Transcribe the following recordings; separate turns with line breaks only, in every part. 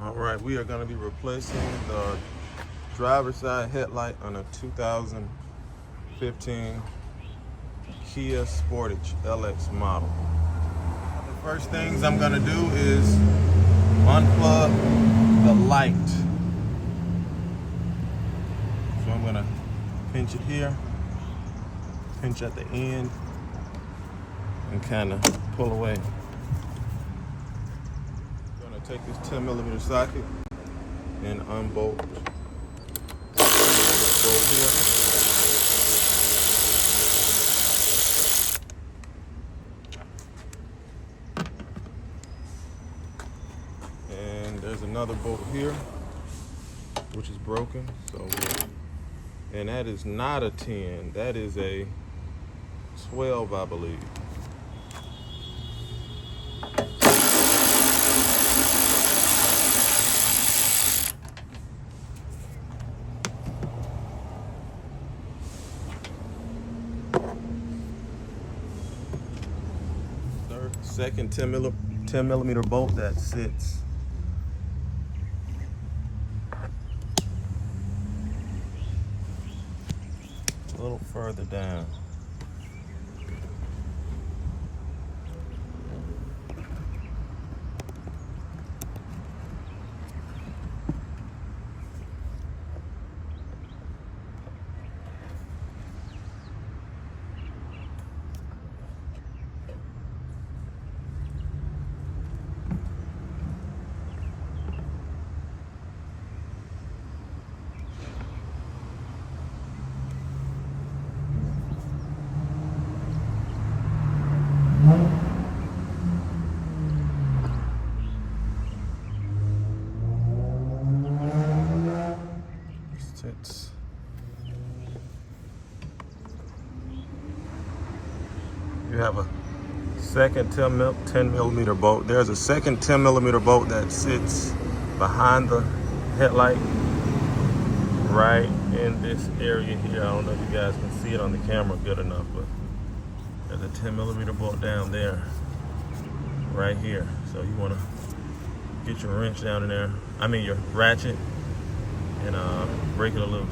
All right, we are going to be replacing the driver's side headlight on a 2015 Kia Sportage LX model. The first things I'm going to do is unplug the light. So I'm going to pinch it here, pinch at the end, and kind of pull away. I'm going to take this 10mm socket and unbolt bolt here. And there's another bolt here, which is broken. And that is not a 10, that is a 12, I believe. Second 10mm bolt that sits a little further down. You have a second 10mm bolt. There's a second 10mm bolt that sits behind the headlight right in this area here. I don't know if you guys can see it on the camera good enough, but there's a 10mm bolt down there, right here. So you want to get your wrench down in there, your ratchet, and break it loose.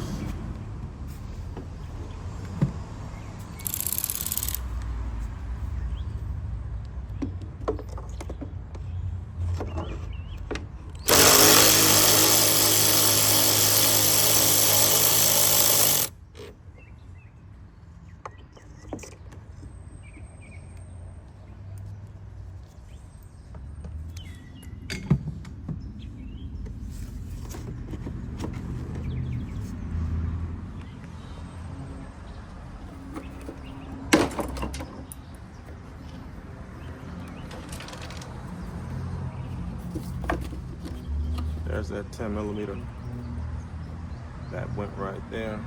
There's that 10mm that went right there.